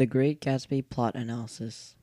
The Great Gatsby plot analysis.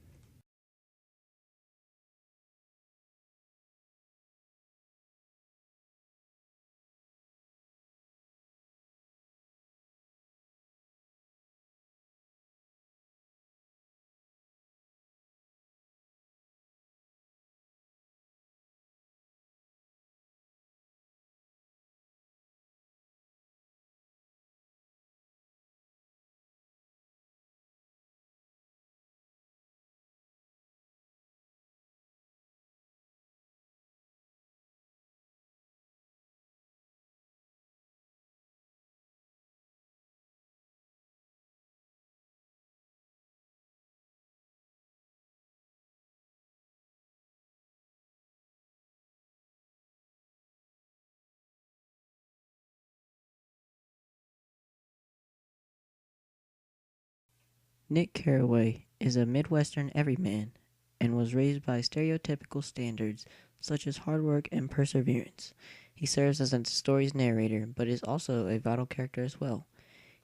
Nick Carraway is a Midwestern everyman and was raised by stereotypical standards such as hard work and perseverance. He serves as a story's narrator, but is also a vital character as well.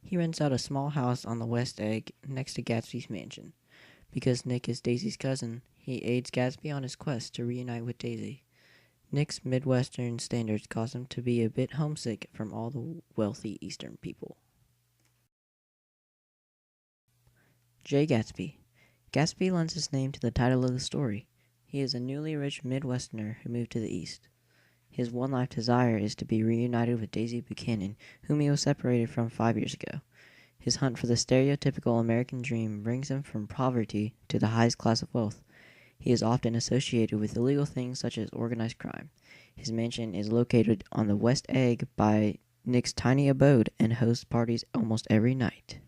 He rents out a small house on the West Egg next to Gatsby's mansion. Because Nick is Daisy's cousin, he aids Gatsby on his quest to reunite with Daisy. Nick's Midwestern standards cause him to be a bit homesick from all the wealthy Eastern people. J. Gatsby. Gatsby lends his name to the title of the story. He is a newly rich Midwesterner who moved to the East. His one life desire is to be reunited with Daisy Buchanan, whom he was separated from 5 years ago. His hunt for the stereotypical American dream brings him from poverty to the highest class of wealth. He is often associated with illegal things such as organized crime. His mansion is located on the West Egg by Nick's tiny abode and hosts parties almost every night.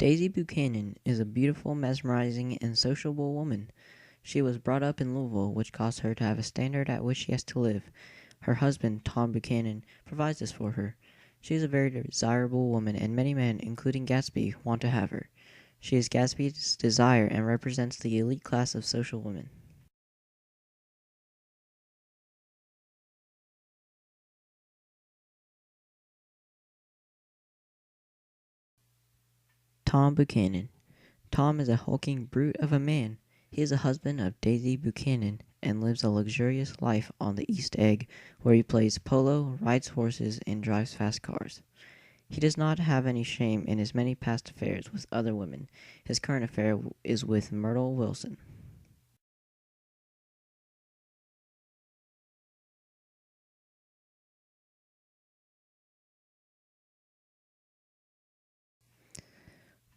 Daisy Buchanan is a beautiful, mesmerizing, and sociable woman. She was brought up in Louisville, which caused her to have a standard at which she has to live. Her husband, Tom Buchanan, provides this for her. She is a very desirable woman, and many men, including Gatsby, want to have her. She is Gatsby's desire and represents the elite class of social women. Tom Buchanan. Tom is a hulking brute of a man. He is a husband of Daisy Buchanan and lives a luxurious life on the East Egg, where he plays polo, rides horses, and drives fast cars. He does not have any shame in his many past affairs with other women. His current affair is with Myrtle Wilson.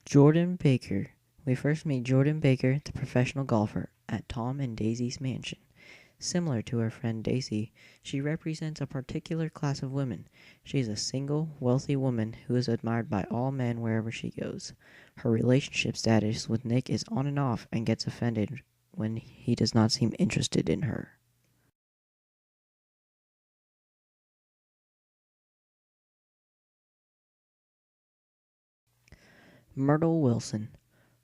Jordan Baker. We first meet Jordan Baker, the professional golfer, at Tom and Daisy's mansion. Similar to her friend Daisy, she represents a particular class of women. She is a single, wealthy woman who is admired by all men wherever she goes. Her relationship status with Nick is on and off and gets offended when he does not seem interested in her. Myrtle Wilson.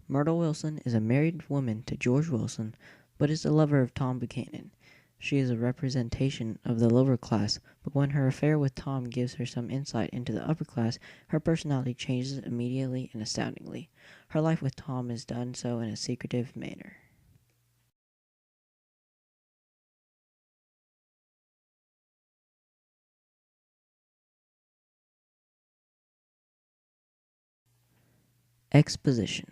Myrtle Wilson is a married woman to George Wilson, but is the lover of Tom Buchanan. She is a representation of the lower class, but when her affair with Tom gives her some insight into the upper class, her personality changes immediately and astoundingly. Her life with Tom is done so in a secretive manner. Exposition.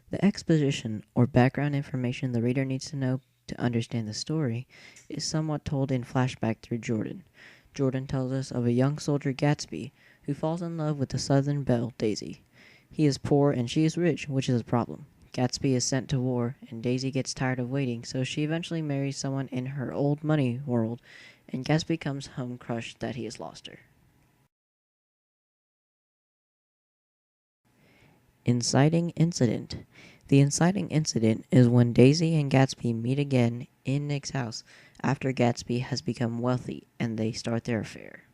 The exposition, or background information the reader needs to know to understand the story, is somewhat told in flashback through Jordan. Jordan tells us of a young soldier, Gatsby, who falls in love with the Southern belle, Daisy. He is poor and she is rich, which is a problem. Gatsby is sent to war, and Daisy gets tired of waiting, so she eventually marries someone in her old money world, and Gatsby comes home crushed that he has lost her. Inciting incident. The inciting incident is when Daisy and Gatsby meet again in Nick's house after Gatsby has become wealthy and they start their affair.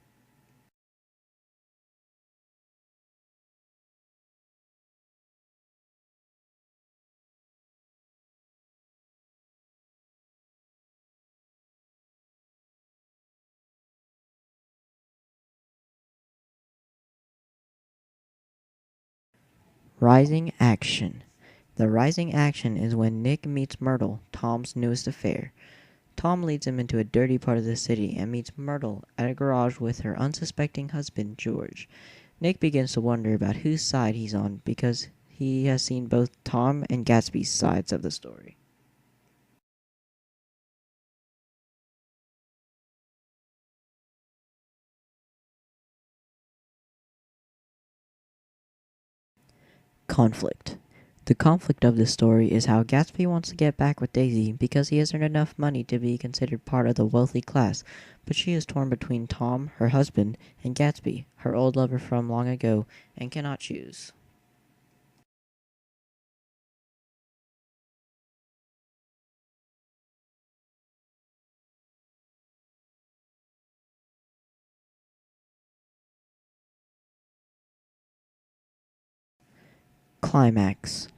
Rising action. The rising action is when Nick meets Myrtle, Tom's newest affair. Tom leads him into a dirty part of the city and meets Myrtle at a garage with her unsuspecting husband, George. Nick begins to wonder about whose side he's on because he has seen both Tom and Gatsby's sides of the story. Conflict. The conflict of this story is how Gatsby wants to get back with Daisy because he has earned enough money to be considered part of the wealthy class, but she is torn between Tom, her husband, and Gatsby, her old lover from long ago, and cannot choose. Climax.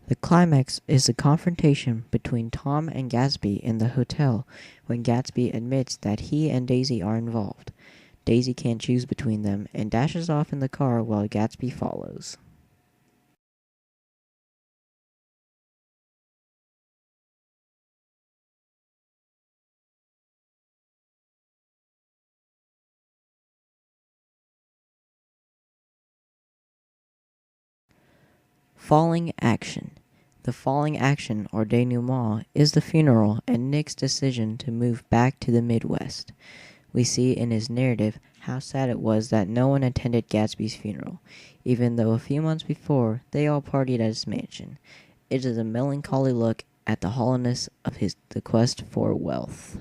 The climax is the confrontation between Tom and Gatsby in the hotel when Gatsby admits that he and Daisy are involved. Daisy can't choose between them and dashes off in the car while Gatsby follows. Falling action. The falling action, or denouement, is the funeral and Nick's decision to move back to the Midwest. We see in his narrative how sad it was that no one attended Gatsby's funeral, even though a few months before they all partied at his mansion. It is a melancholy look at the hollowness of the quest for wealth.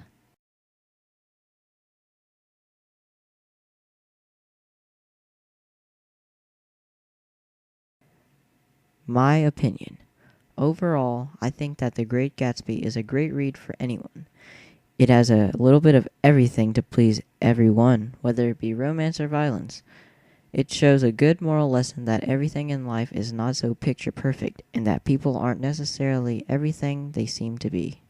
My opinion. Overall, I think that The Great Gatsby is a great read for anyone. It has a little bit of everything to please everyone, whether it be romance or violence. It shows a good moral lesson that everything in life is not so picture perfect and that people aren't necessarily everything they seem to be.